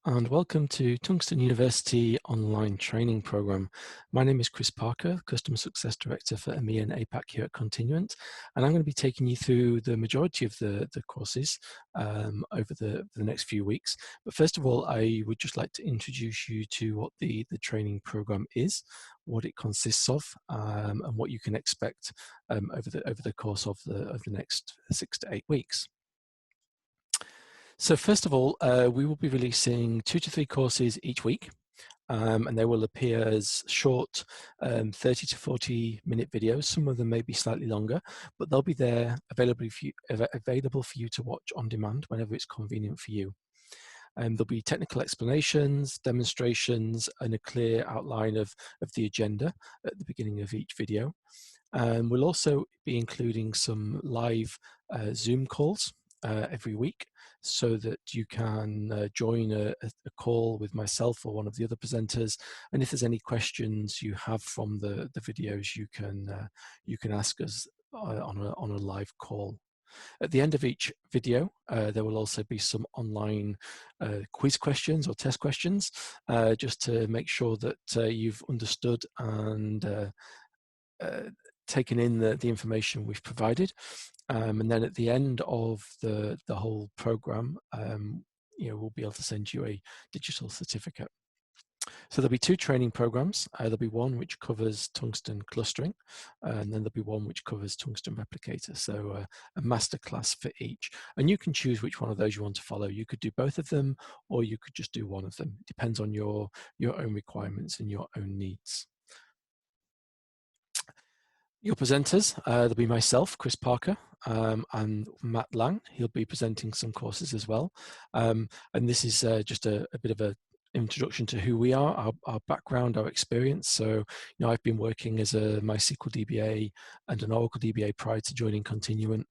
And welcome to Tungsten University online training program. My name is Chris Parker, Customer Success Director for EMEA and APAC here at Continuent, and I'm going to be taking you through the majority of the courses over the next few weeks. But first of all, I would just like to introduce you to what the training program is, what it consists of, and what you can expect over the course of the next 6 to 8 weeks. So first of all, we will be releasing 2 to 3 courses each week, and they will appear as short 30 to 40-minute videos. Some of them may be slightly longer, but they'll be there available for you to watch on demand whenever it's convenient for you. There'll be technical explanations, demonstrations, and a clear outline of the agenda at the beginning of each video. We'll also be including some live Zoom calls every week, so that you can join a call with myself or one of the other presenters. And if there's any questions you have from the videos, you can ask us on a live call. At the end of each video, there will also be some online quiz questions or test questions, just to make sure that you've understood and taken in the information we've provided. And then at the end of the whole program, we'll be able to send you a digital certificate. So there'll be 2 training programs. There'll be one which covers tungsten clustering, and then there'll be one which covers tungsten replicator. So a masterclass for each. And you can choose which one of those you want to follow. You could do both of them, or you could just do one of them. It depends on your own requirements and your own needs. Your presenters, there'll be myself, Chris Parker, and Matt Lang. He'll be presenting some courses as well. And this is just a bit of an introduction to who we are, our background, our experience. So, I've been working as a MySQL DBA and an Oracle DBA prior to joining Continuent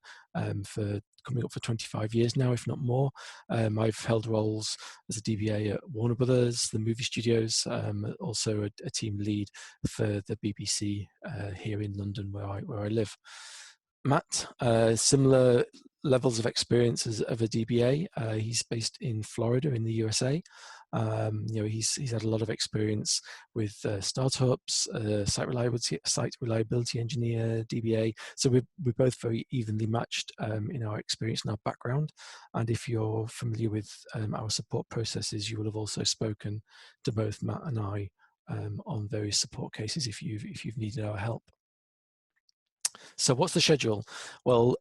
for coming up for 25 years now, if not more. I've held roles as a DBA at Warner Brothers, the movie studios, also a team lead for the BBC here in London, where I live. Matt, similar levels of experience as of a DBA. He's based in Florida in the USA. He's had a lot of experience with startups, site reliability engineer, DBA. So we're both very evenly matched in our experience and our background. And if you're familiar with our support processes, you will have also spoken to both Matt and I on various support cases if you've needed our help. So what's the schedule? Well,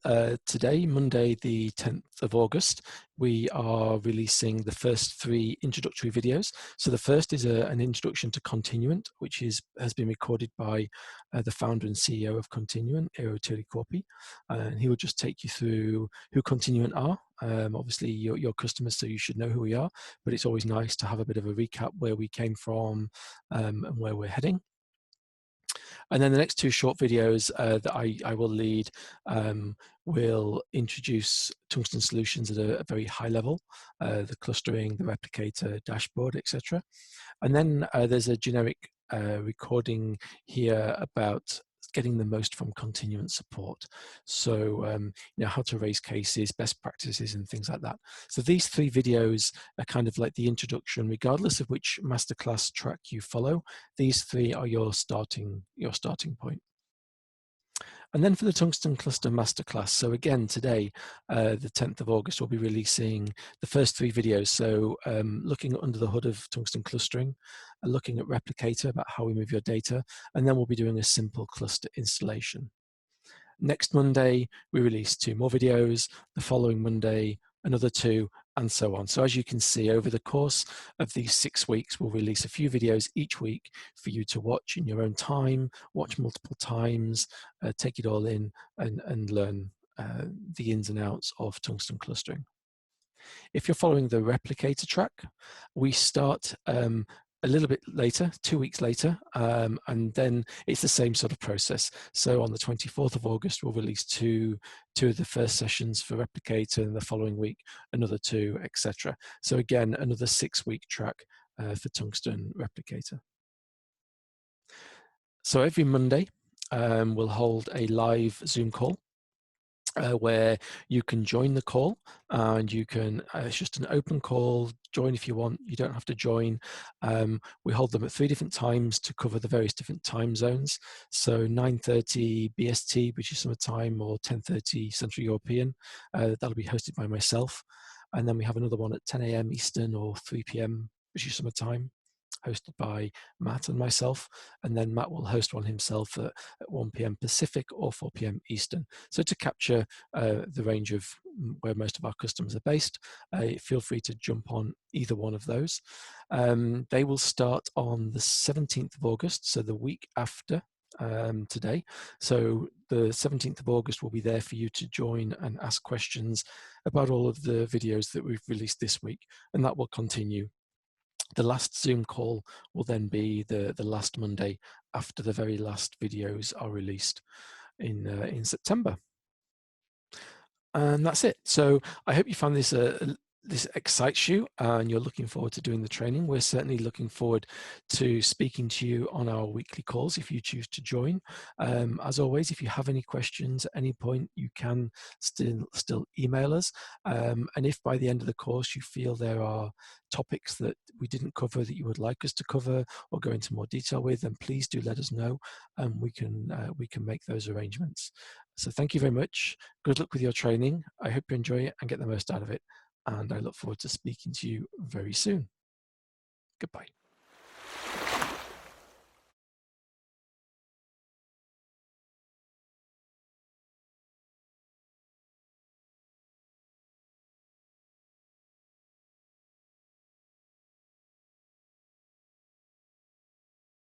today, Monday, the 10th of August, we are releasing the first 3 introductory videos. So the first is an introduction to Continuent, which has been recorded by the founder and CEO of Continuent, Eero Tilikorpi. And he will just take you through who Continuent are. Obviously, your customers, so you should know who we are, but it's always nice to have a bit of a recap where we came from and where we're heading. And then the next 2 short videos that I will lead will introduce tungsten solutions at a very high level, the clustering, the replicator, dashboard, etc. And then there's a generic recording here about getting the most from Continuent support. So, how to raise cases, best practices, and things like that. So these 3 videos are kind of like the introduction, regardless of which masterclass track you follow. These 3 are your starting point. And then for the Tungsten Cluster Masterclass, so again today, the 10th of August, we'll be releasing the first 3 videos. So looking under the hood of tungsten clustering, looking at Replicator, about how we move your data, and then we'll be doing a simple cluster installation. Next Monday, we release 2 more videos. The following Monday, another 2, and so on. So as you can see, over the course of these 6 weeks, we'll release a few videos each week for you to watch in your own time, watch multiple times, take it all in, and learn the ins and outs of tungsten clustering. If you're following the Replicator track, we start a little bit later, 2 weeks later, and then it's the same sort of process. So on the 24th of August, we'll release two of the first sessions for Replicator, and the following week, another 2, etc. So again, another 6-week track for Tungsten Replicator. So every Monday, we'll hold a live Zoom call where you can join the call, and you can, it's just an open call, join if you want, you don't have to join. We hold them at 3 different times to cover the various different time zones. So 9:30 BST, British Summer Time, or 10:30 Central European, that'll be hosted by myself. And then we have another one at 10 a.m. Eastern or 3 p.m. British Summer Time, hosted by Matt and myself, and then Matt will host one himself at 1 p.m. Pacific or 4 p.m. Eastern. So to capture the range of where most of our customers are based, feel free to jump on either one of those. They will start on the 17th of August, so the week after today. So the 17th of August will be there for you to join and ask questions about all of the videos that we've released this week, and that will continue. The last Zoom call will then be the last Monday after the very last videos are released in September. And that's it. So I hope you found this this excites you and you're looking forward to doing the training. We're certainly looking forward to speaking to you on our weekly calls if you choose to join. As always, if you have any questions at any point, you can still email us. And if by the end of the course you feel there are topics that we didn't cover that you would like us to cover or go into more detail with, then please do let us know, and we can make those arrangements. So thank you very much. Good luck with your training. I hope you enjoy it and get the most out of it. And I look forward to speaking to you very soon. Goodbye.